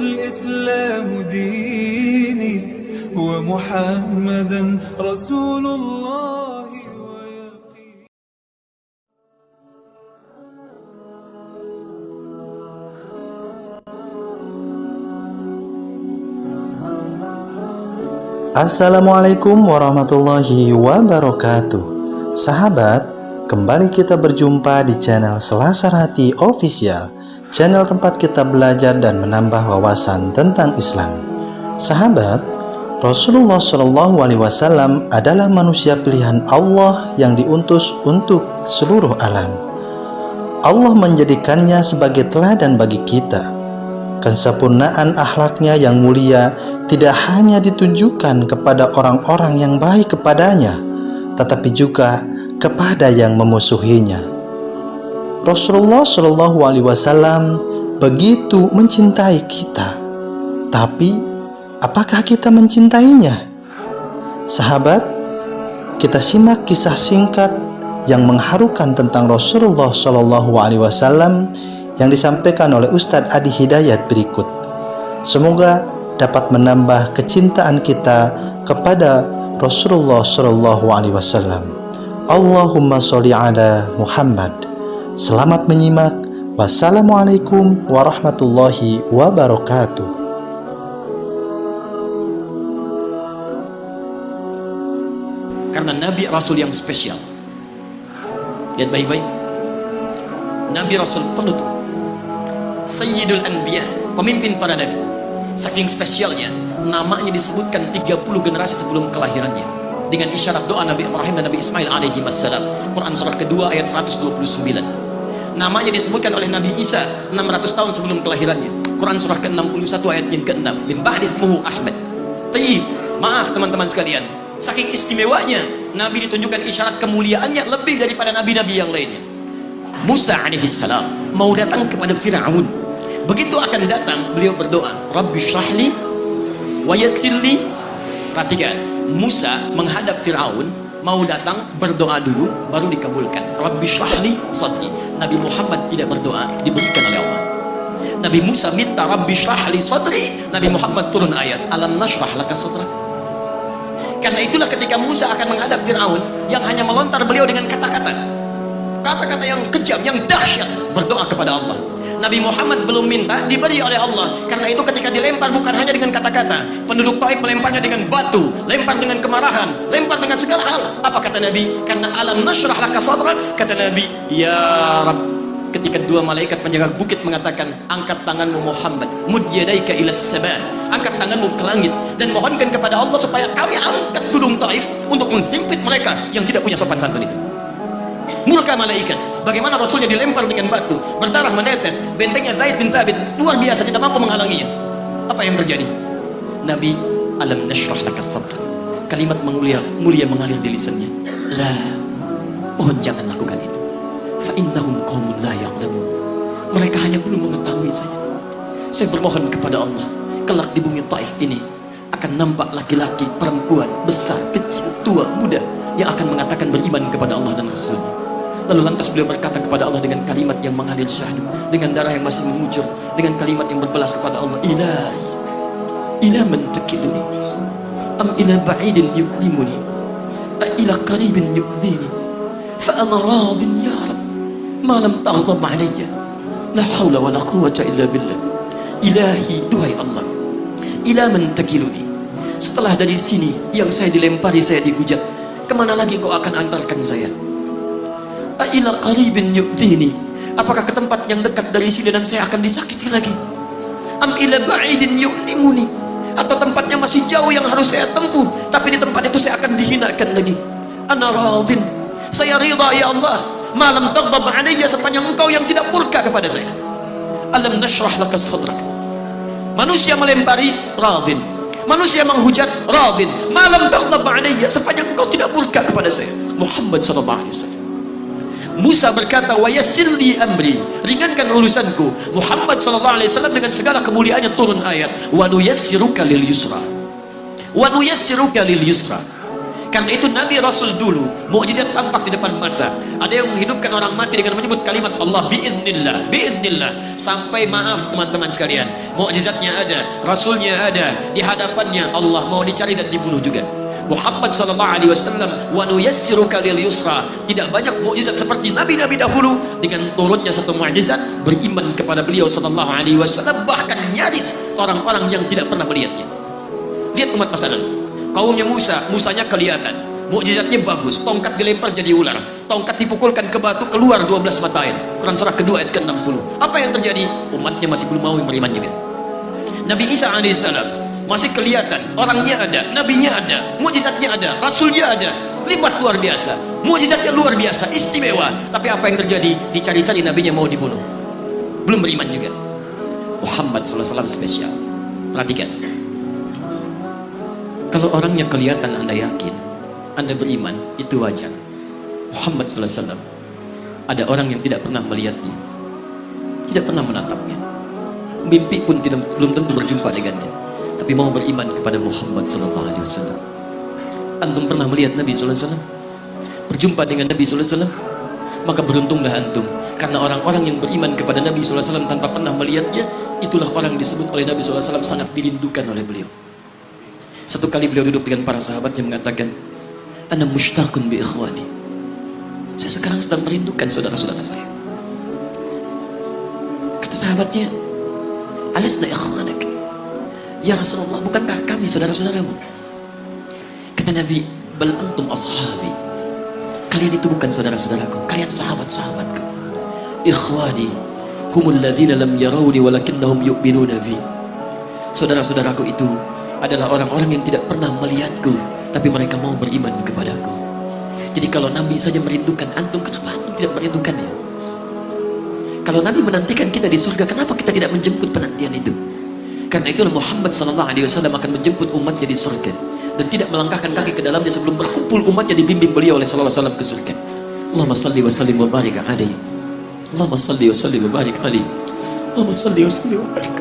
الإسلام ديني ومحمدا رسول الله ويقين. Assalamualaikum warahmatullahi wabarakatuh. Sahabat, kembali kita berjumpa di channel Selasar Hati Official, channel tempat kita belajar dan menambah wawasan tentang Islam. Sahabat, Rasulullah SAW adalah manusia pilihan Allah yang diutus untuk seluruh alam. Allah menjadikannya sebagai teladan bagi kita. Kesempurnaan akhlaknya yang mulia tidak hanya ditujukan kepada orang-orang yang baik kepadanya, tetapi juga kepada yang memusuhinya. Rasulullah SAW begitu mencintai kita, tapi apakah kita mencintainya? Sahabat, kita simak kisah singkat yang mengharukan tentang Rasulullah SAW yang disampaikan oleh Ustadz Adi Hidayat berikut. Semoga dapat menambah kecintaan kita kepada Rasulullah SAW. Allahumma sholli ala Muhammad. Selamat menyimak. Wassalamualaikum warahmatullahi wabarakatuh. Karena Nabi Rasul yang spesial. Lihat baik-baik. Nabi Rasul penutup, Sayyidul Anbiya, pemimpin para nabi. Saking spesialnya, namanya disebutkan 30 generasi sebelum kelahirannya dengan isyarat doa Nabi Ibrahim dan Nabi Ismail alaihi wassalam. Quran surah kedua ayat 129. Namanya disebutkan oleh Nabi Isa 600 tahun sebelum kelahirannya. Quran surah ke-61 ayat yang ke-6. Min ba'di ismuhu Ahmad. Tayyib, maaf teman-teman sekalian, saking istimewanya Nabi ditunjukkan isyarat kemuliaannya lebih daripada nabi-nabi yang lainnya. Musa alaihissalam mau datang kepada Fir'aun. Begitu akan datang, beliau berdoa, Rabbi syrahli wa yassirli. Perhatikan, Musa menghadap Fir'aun, mau datang berdoa dulu baru dikabulkan. Rabbi syrahli sadri. Nabi Muhammad tidak berdoa, diberikan oleh Allah. Nabi Musa minta Rabbi syrahli sadri, Nabi Muhammad turun ayat, alam nashrah laka sadrak. Karena itulah ketika Musa akan menghadap Fir'aun, yang hanya melontar beliau dengan kata-kata yang kejam, yang dahsyat, berdoa kepada Allah. Nabi Muhammad belum minta, diberi oleh Allah. Karena itu ketika dilempar bukan hanya dengan kata-kata, penduduk Taif melemparnya dengan batu, lempar dengan kemarahan, lempar dengan segala hal. Apa kata Nabi? Karena alam nashrah laka sadrak, kata Nabi, ya Rabb. Ketika dua malaikat penjaga bukit mengatakan, angkat tanganmu Muhammad, mud yadaika ilas sama, angkat tanganmu ke langit dan mohonkan kepada Allah supaya kami angkat gunung Taif untuk menghimpit mereka yang tidak punya sopan santun itu. Murka malaikat. Bagaimana Rasulnya dilempar dengan batu, berdarah menetes, bentengnya Zaid bin Thabit luar biasa, tidak mampu menghalanginya. Apa yang terjadi? Nabi, alam nashrah laka sadrak. Kalimat mulia mengalir di lisannya. La, mohon jangan lakukan itu. Fa innahum qaumun la ya'lamun. Mereka hanya belum mengetahui saja. Saya bermohon kepada Allah, kelak di bumi Taif ini akan nampak laki-laki, perempuan, besar, kecil, tua, muda yang akan mengatakan beriman kepada Allah dan Rasul-Nya. Lalu lantas beliau berkata kepada Allah dengan kalimat yang mengalir syahdu, dengan darah yang masih mengucur, dengan kalimat yang berbelas kepada Allah, Ilahi, ila man takiluni, am ila ba'idin yu'limuni, a ila qaribin yu'dhini, fa ana radin ya Rab, ma lam taghdab alayya, la hawla wa la quwwata illa billah. Ilahi, duhai Allah, ila man takiluni, setelah dari sini yang saya dilempari, saya dihujat, kemana lagi kau akan antarkan saya? Ila qaribin yu'dhini, apakah ke tempat yang dekat dari sini dan saya akan disakiti lagi? Am ila ba'idin yu'limuni, atau tempatnya masih jauh yang harus saya tempuh, tapi di tempat itu saya akan dihinakan lagi. Ana radin, saya ridha ya Allah, ma lam taghdab alayya, sepanjang engkau yang tidak murka kepada saya. Alam nashrah laka sadrak. Manusia melempari, radin. Manusia menghujat, radin. Ma lam taghdab alayya, sepanjang engkau tidak murka kepada saya. Muhammad sallallahu alaihi wasallam. Musa berkata, wa yassirli amri, ringankan urusanku. Muhammad sallallahu alaihi wasallam dengan segala kemuliaannya turun ayat, wa nuyassiruka lil yusra, wa nuyassiruka lil yusra. Karena itu Nabi Rasul dulu mukjizat tampak di depan mata. Ada yang menghidupkan orang mati dengan menyebut kalimat Allah biiznillah, biiznillah. Sampai maaf teman-teman sekalian, mukjizatnya ada, Rasulnya ada, di hadapannya Allah mau dicari dan dibunuh juga. Muhammad sallallahu alaihi wasallam wa nuyassiruka lil yusra. Tidak banyak mukjizat seperti nabi-nabi dahulu. Dengan turunnya satu mukjizat, beriman kepada beliau sallallahu alaihi wasallam, bahkan nyaris orang-orang yang tidak pernah melihatnya. Lihat umat masa lalu, kaumnya Musa, Musanya kelihatan, mukjizatnya bagus, tongkat dilempar jadi ular, tongkat dipukulkan ke batu keluar 12 mata air. Quran surah kedua ayat ke-60. Apa yang terjadi? Umatnya masih belum mau beriman juga. Nabi Isa alaihissalam masih kelihatan, orangnya ada, nabinya ada, mukjizatnya ada, rasulnya ada, lipat luar biasa, mukjizatnya luar biasa, istimewa. Tapi apa yang terjadi? Dicari-cari nabinya mau dibunuh, belum beriman juga. Muhammad sallallahu alaihi wasallam spesial. Perhatikan, kalau orangnya kelihatan Anda yakin, Anda beriman, itu wajar. Muhammad sallallahu alaihi wasallam, ada orang yang tidak pernah melihatnya, tidak pernah menatapnya, mimpi pun belum tentu berjumpa dengannya, tapi mau beriman kepada Muhammad sallallahu alaihi wasallam. Antum pernah melihat Nabi sallallahu alaihi wasallam? Berjumpa dengan Nabi sallallahu alaihi wasallam? Maka beruntunglah antum, karena orang-orang yang beriman kepada Nabi sallallahu alaihi wasallam tanpa pernah melihatnya, itulah orang yang disebut oleh Nabi sallallahu alaihi wasallam sangat dirindukan oleh beliau. Satu kali beliau duduk dengan para sahabatnya mengatakan, "Ana mushtaqun bi ikhwani." Saya sekarang sedang merindukan saudara-saudara saya. Kata sahabatnya, "Alasna ikhwanak?" "Ya Rasulullah, bukankah kami saudara-saudaramu?" Kata Nabi, "Bal antum ashabi." Kalian itu bukan saudara-saudaraku, kalian sahabat-sahabatku. "Ikhwani humul ladzina lam yarawni walakinnahum yu'minuna bi." Saudara-saudaraku itu adalah orang-orang yang tidak pernah melihatku, tapi mereka mau beriman kepadaku. Jadi kalau Nabi saja merindukan antum, kenapa antum tidak merindukannya? Kalau Nabi menantikan kita di surga, kenapa kita tidak menjemput penantian itu? Karena itulah Muhammad sallallahu alaihi wasallam akan menjemput umatnya di surga dan tidak melangkahkan kaki ke dalamnya sebelum berkumpul umatnya dibimbing beliau oleh sallallahu alaihi wasallam ke surga. Allahumma salli wa sallim wa barik alaihi. Allahumma salli wa sallim wa barik alaihi. Allahumma salli wa sallim wa barik